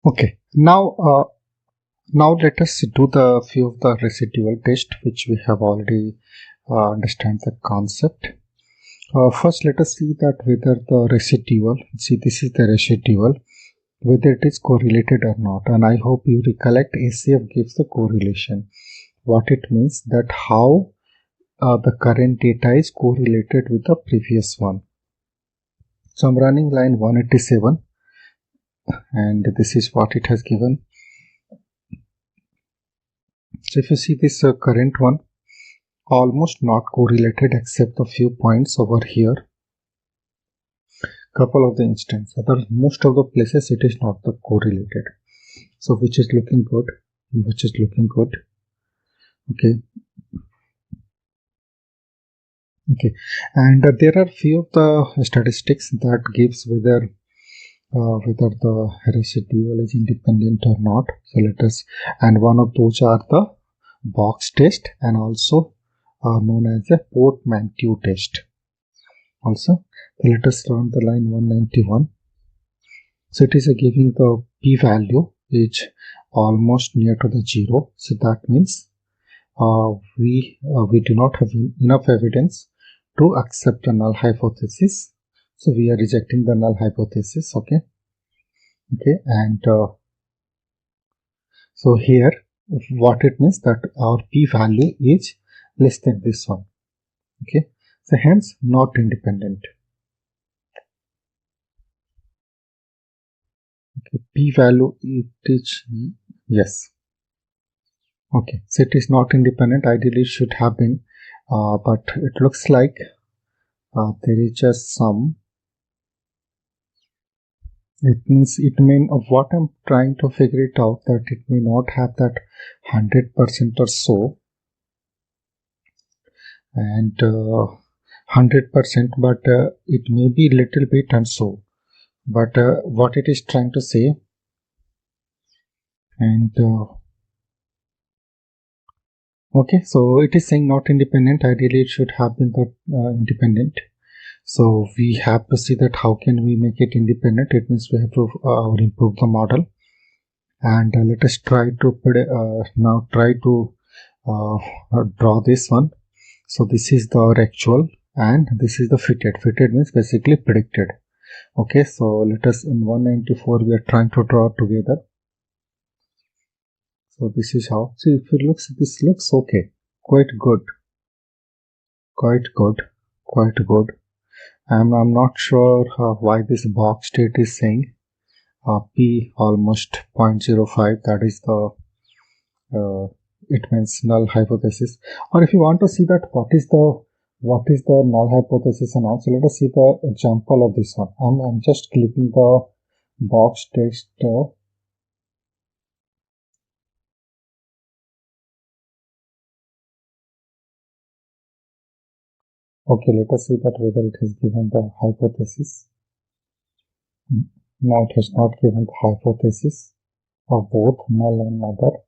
Okay, now let us do the few of the residual test which we have already understand the concept. First, let us see that whether the residual, see this is the residual, whether it is correlated or not. And I hope you recollect ACF gives the correlation. What it means that how the current data is correlated with the previous one. So I'm running line 187 and this is what it has given. So if you see this current one, almost not correlated except a few points over here, couple of the instances, other most of the places it is not the correlated. So which is looking good, okay. And there are few of the statistics that gives whether the residual is independent or not. So let us, and one of those are the box test and also known as a portmanteau test. Also, so let us run the line 191. So it is giving the p-value is almost near to the 0. So that means we do not have enough evidence to accept the null hypothesis. So we are rejecting the null hypothesis. Okay, and so here what it means that our p-value is less than this one. Okay, so hence not independent. Okay, p-value it is yes. Okay, so it is not independent. Ideally it should have been, but it looks like there is just some. It means it may, what I'm trying to figure it out, that it may not have that 100% or so, and 100%, but it may be little bit and so. But what it is trying to say, and okay, so it is saying not independent. Ideally it should have been that independent. So we have to see that how can we make it independent. It means we have to improve the model, and let us try to now try to draw this one. So this is the actual and this is the fitted. Fitted means basically predicted. Okay, so let us, in 194 we are trying to draw together. So this is how. See, if it looks, this looks okay, quite good. I'm not sure why this box state is saying p almost 0.05. That is the it means null hypothesis. Or if you want to see that what is the null hypothesis and also, let us see the example of this one. I'm just clicking the box text. Okay, let us see that whether it has given the hypothesis. No, it has not given the hypothesis of both null and other.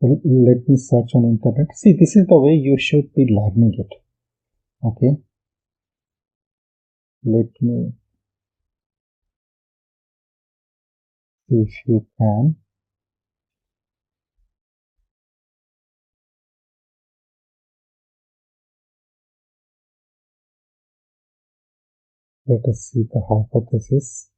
Let me search on internet. See, this is the way you should be learning it. Okay, let me see if you can. Let us see the hypothesis.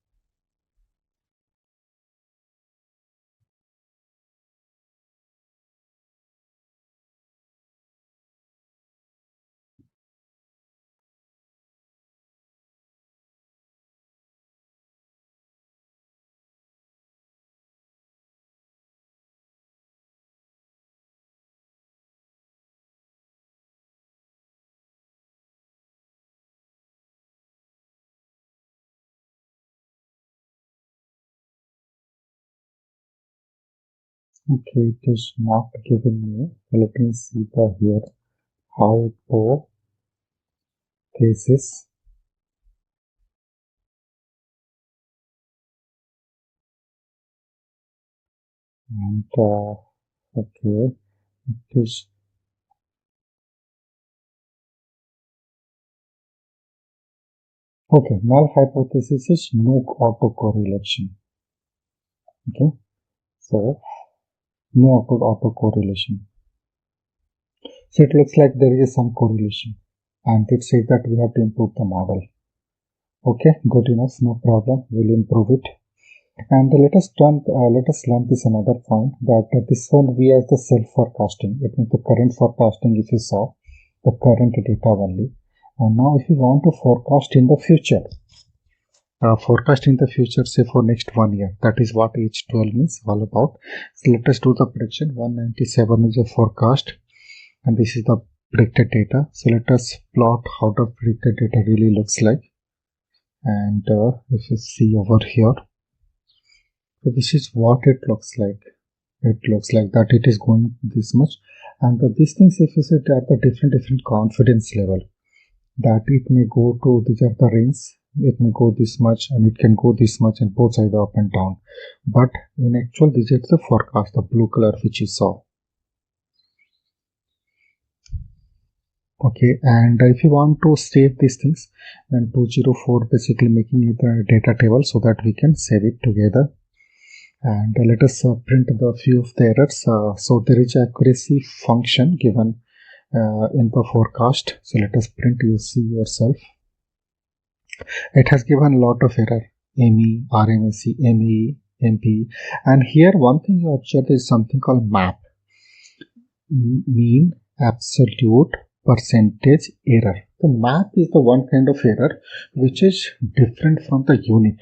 Okay, it is not given me. Let me see the here hypothesis. And okay, it is Okay, null hypothesis is no autocorrelation. Okay, so no autocorrelation. So it looks like there is some correlation, and it says that we have to improve the model. Okay, good enough, no problem. We'll improve it. And let us learn this another point, that this one we as the self forecasting. It means the current forecasting, if you saw the current data only. And now if you want to forecast in the future, say for next 1 year, that is what H12 means all about. So let us do the prediction. 197 is a forecast, and this is the predicted data. So let us plot how the predicted data really looks like. And if you see over here, so this is what it looks like. It looks like that it is going this much, and these things, if you set at the different confidence level, that it may go to, these are the range, it may go this much and it can go this much, and both sides up and down. But in actual, this is the forecast, the blue color which you saw. Okay, and if you want to save these things, then 204 basically making it a data table so that we can save it together. And let us print the few of the errors. So there is accuracy function given in the forecast. So let us print, you see yourself. It has given a lot of error, ME, RMSE, ME, MP. And here one thing you observe is something called MAP, mean absolute percentage error. The MAP is the one kind of error which is different from the unit.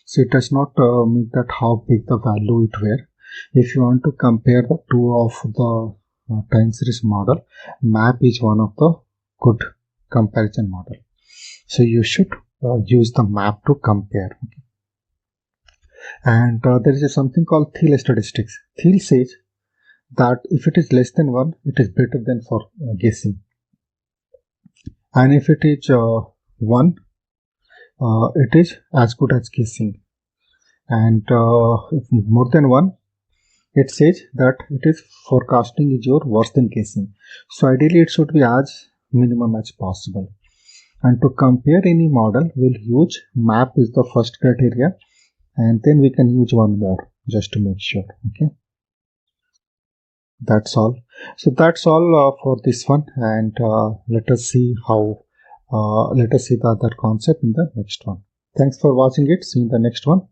So it does not mean that how big the value it were. If you want to compare the two of the time series model, MAP is one of the good comparison model. So you should use the MAP to compare. Okay. And there is something called Thiel statistics. Thiel says that if it is less than 1, it is better than for guessing. And if it is 1, it is as good as guessing. And if more than 1, it says that it is forecasting is your worse than guessing. So ideally it should be as minimum as possible. And to compare any model, we'll use MAP is the first criteria, and then we can use one more just to make sure. Okay, that's all. So that's all for this one, and let us see how let us see the other concept in the next one. Thanks for watching it. See you in the next one.